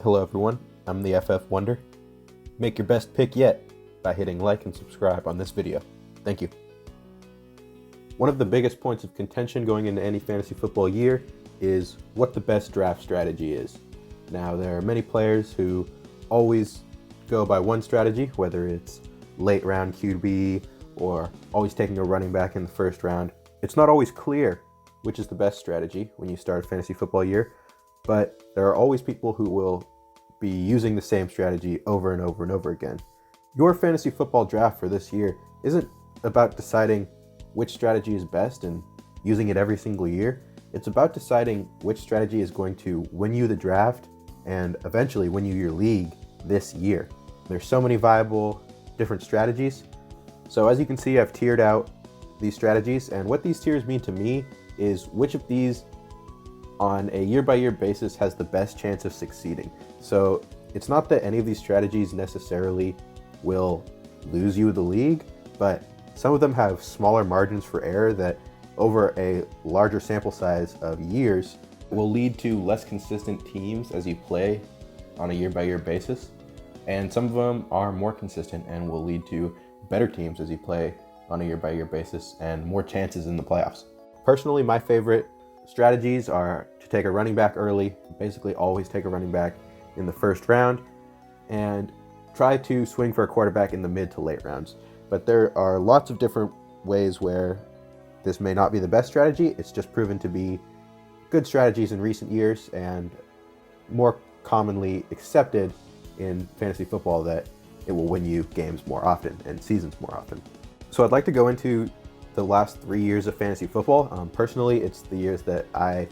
Hello everyone, I'm the FF Wonder. Make your best pick yet by hitting like and subscribe on this video. Thank you. One of the biggest points of contention going into any fantasy football year is what the best draft strategy is. Now, there are many players who always go by one strategy, whether it's late round QB or always taking a running back in the first round. It's not always clear which is the best strategy when you start a fantasy football year, but there are always people who will be using the same strategy over and over and over again. Your fantasy football draft for this year isn't about deciding which strategy is best and using it every single year. It's about deciding which strategy is going to win you the draft and eventually win you your league this year. There's so many viable different strategies. So as you can see, I've tiered out these strategies, and what these tiers mean to me is which of these on a year-by-year basis has the best chance of succeeding. So it's not that any of these strategies necessarily will lose you the league, but some of them have smaller margins for error that over a larger sample size of years will lead to less consistent teams as you play on a year-by-year basis. And some of them are more consistent and will lead to better teams as you play on a year-by-year basis and more chances in the playoffs. Personally, my favorite strategies are to take a running back early, basically always take a running back in the first round, and try to swing for a quarterback in the mid to late rounds. But there are lots of different ways where this may not be the best strategy. It's just proven to be good strategies in recent years and more commonly accepted in fantasy football that it will win you games more often and seasons more often. So I'd like to go into the last 3 years of fantasy football. Personally, it's the years that I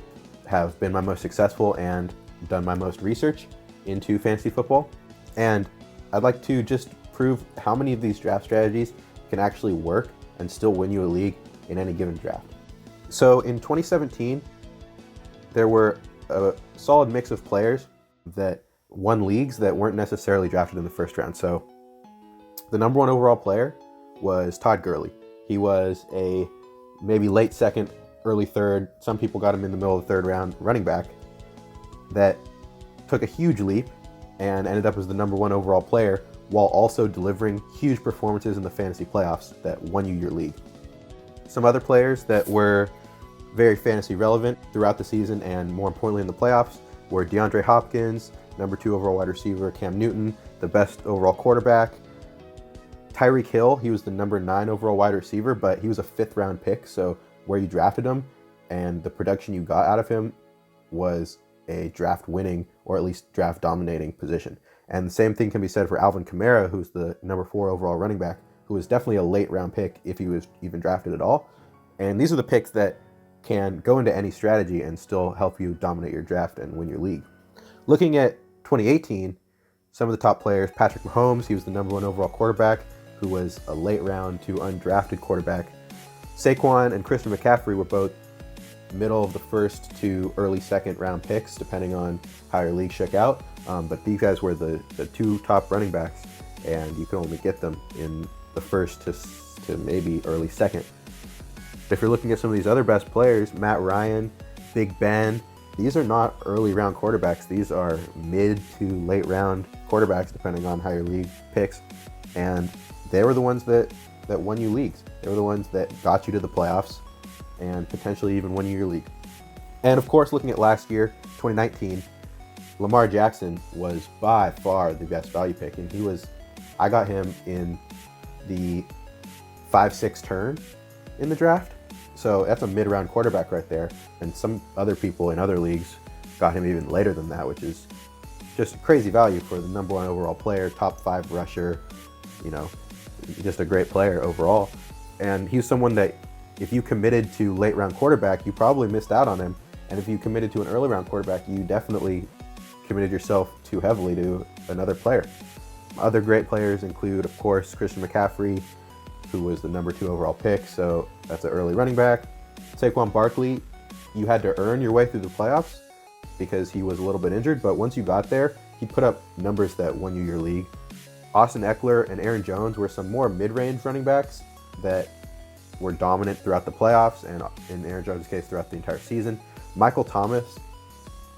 have been my most successful and done my most research into fantasy football. And I'd like to just prove how many of these draft strategies can actually work and still win you a league in any given draft. So in 2017, there were a solid mix of players that won leagues that weren't necessarily drafted in the first round. So the number one overall player was Todd Gurley. He was a maybe late second, early third, some people got him in the middle of the third round running back that took a huge leap and ended up as the number one overall player while also delivering huge performances in the fantasy playoffs that won you your league. Some other players that were very fantasy relevant throughout the season and more importantly in the playoffs were DeAndre Hopkins, number 2 overall wide receiver, Cam Newton, the best overall quarterback, Tyreek Hill. He was the number 9 overall wide receiver, but he was a 5th round pick. So where you drafted him and the production you got out of him was a draft winning or at least draft dominating position. And the same thing can be said for Alvin Kamara, who's the number 4 overall running back, who was definitely a late round pick if he was even drafted at all. And these are the picks that can go into any strategy and still help you dominate your draft and win your league. Looking at 2018, some of the top players, Patrick Mahomes, he was the number 1 overall quarterback, who was a late round to undrafted quarterback. Saquon and Christian McCaffrey were both middle of the first to early second round picks, depending on how your league shook out. But these guys were the 2 top running backs, and you can only get them in the first to maybe early second. If you're looking at some of these other best players, Matt Ryan, Big Ben, these are not early round quarterbacks. These are mid to late round quarterbacks, depending on how your league picks. And they were the ones that won you leagues. They were the ones that got you to the playoffs and potentially even won you your league. And of course, looking at last year, 2019, Lamar Jackson was by far the best value pick. And I got him in the 5-6 turn in the draft. So that's a mid-round quarterback right there. And some other people in other leagues got him even later than that, which is just crazy value for the number 1 overall player, top 5 rusher, just a great player overall. And he's someone that if you committed to late round quarterback, you probably missed out on him. And if you committed to an early round quarterback, you definitely committed yourself too heavily to another player. Other great players include, of course, Christian McCaffrey, who was the number 2 overall pick. So that's an early running back. Saquon Barkley, you had to earn your way through the playoffs because he was a little bit injured. But once you got there, he put up numbers that won you your league. Austin Eckler and Aaron Jones were some more mid-range running backs that were dominant throughout the playoffs and in Aaron Jones' case throughout the entire season. Michael Thomas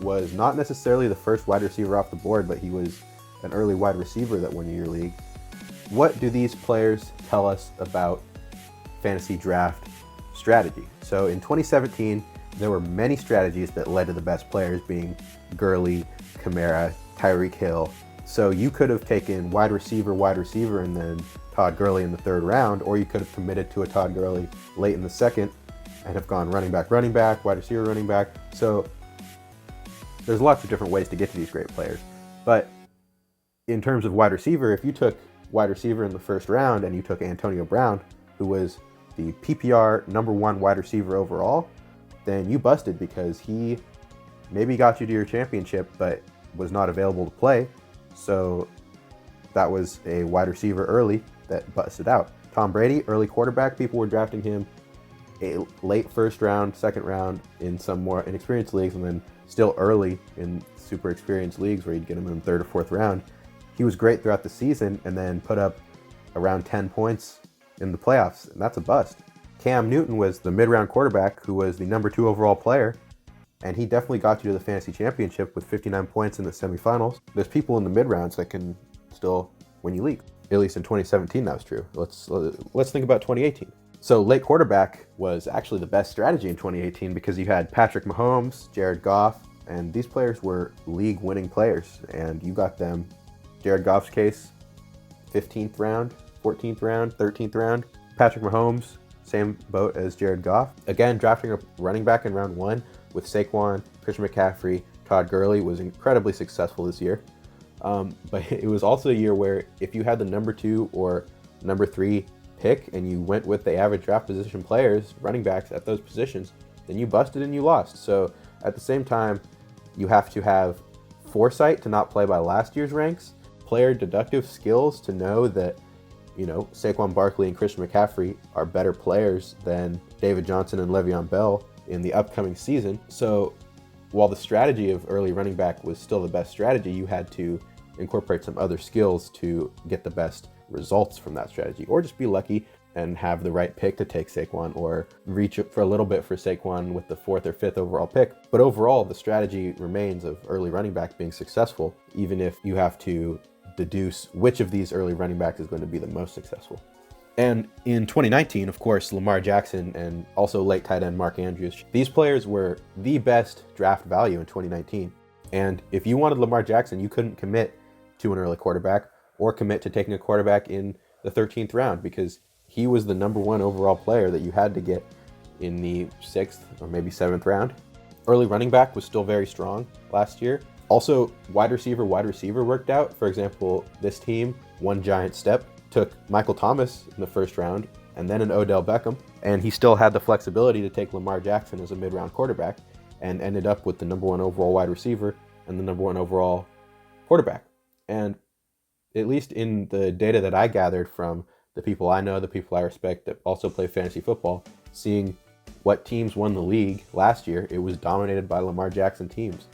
was not necessarily the first wide receiver off the board, but he was an early wide receiver that won your league. What do these players tell us about fantasy draft strategy? So in 2017, there were many strategies that led to the best players being Gurley, Kamara, Tyreek Hill. So you could have taken wide receiver, and then Todd Gurley in the third round, or you could have committed to a Todd Gurley late in the second and have gone running back, wide receiver, running back. So there's lots of different ways to get to these great players. But in terms of wide receiver, if you took wide receiver in the first round and you took Antonio Brown, who was the PPR #1 wide receiver overall, then you busted, because he maybe got you to your championship, but was not available to play. So that was a wide receiver early that busted out. Tom Brady, early quarterback, people were drafting him a late first round, second round in some more inexperienced leagues, and then still early in super experienced leagues where you'd get him in the third or fourth round. He was great throughout the season and then put up around 10 points in the playoffs, and that's a bust. Cam Newton was the mid-round quarterback who was the #2 overall player, and he definitely got you to the fantasy championship with 59 points in the semifinals. There's people in the mid-rounds that can still win you league. At least in 2017, that was true. Let's think about 2018. So late quarterback was actually the best strategy in 2018 because you had Patrick Mahomes, Jared Goff, and these players were league-winning players, and you got them. Jared Goff's case, 15th round, 14th round, 13th round. Patrick Mahomes, same boat as Jared Goff. Again, drafting a running back in round 1 with Saquon, Christian McCaffrey, Todd Gurley was incredibly successful this year. But it was also a year where if you had the #2 or #3 pick and you went with the average draft position players, running backs at those positions, then you busted and you lost. So at the same time, you have to have foresight to not play by last year's ranks, player deductive skills to know that, Saquon Barkley and Christian McCaffrey are better players than David Johnson and Le'Veon Bell in the upcoming season. So while the strategy of early running back was still the best strategy, you had to incorporate some other skills to get the best results from that strategy, or just be lucky and have the right pick to take Saquon, or reach for a little bit for Saquon with the 4th or 5th overall pick. But overall, the strategy remains of early running back being successful, even if you have to deduce which of these early running backs is going to be the most successful. And in 2019, of course, Lamar Jackson and also late tight end Mark Andrews, these players were the best draft value in 2019. And if you wanted Lamar Jackson, you couldn't commit to an early quarterback or commit to taking a quarterback in the 13th round, because he was the #1 overall player that you had to get in the 6th or maybe 7th round. Early running back was still very strong last year. Also, wide receiver worked out. For example, this team, one giant step, took Michael Thomas in the first round and then an Odell Beckham, and he still had the flexibility to take Lamar Jackson as a mid-round quarterback and ended up with the #1 overall wide receiver and the #1 overall quarterback. And at least in the data that I gathered from the people I know, the people I respect that also play fantasy football, seeing what teams won the league last year, it was dominated by Lamar Jackson teams.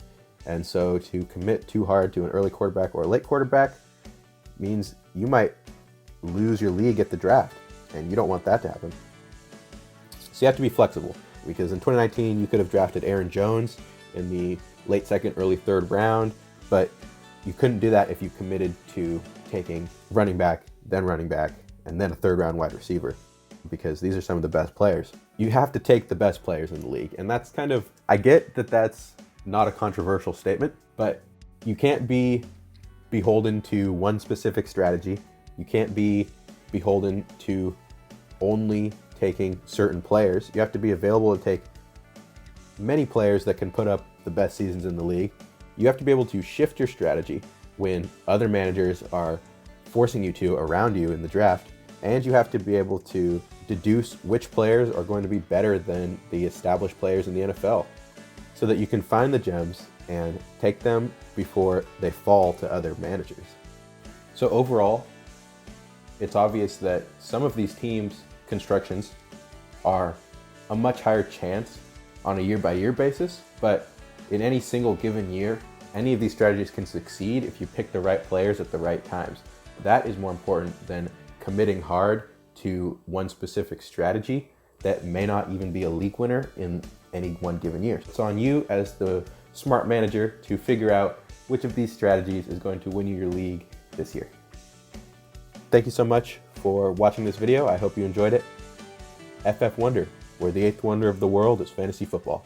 And so to commit too hard to an early quarterback or a late quarterback means you might lose your league at the draft, and you don't want that to happen. So you have to be flexible, because in 2019 you could have drafted Aaron Jones in the late 2nd, early 3rd round, but you couldn't do that if you committed to taking running back, and then a 3rd round wide receiver, because these are some of the best players. You have to take the best players in the league, and that's I get that that's not a controversial statement, but you can't be beholden to one specific strategy. You can't be beholden to only taking certain players. You have to be available to take many players that can put up the best seasons in the league. You have to be able to shift your strategy when other managers are forcing you to around you in the draft, and you have to be able to deduce which players are going to be better than the established players in the NFL, so that you can find the gems and take them before they fall to other managers. So overall, it's obvious that some of these teams' constructions are a much higher chance on a year-by-year basis, but in any single given year, any of these strategies can succeed if you pick the right players at the right times. That is more important than committing hard to one specific strategy that may not even be a league winner in any one given year. It's on you as the smart manager to figure out which of these strategies is going to win you your league this year. Thank you so much for watching this video. I hope you enjoyed it. FF Wonder, where the eighth wonder of the world is fantasy football.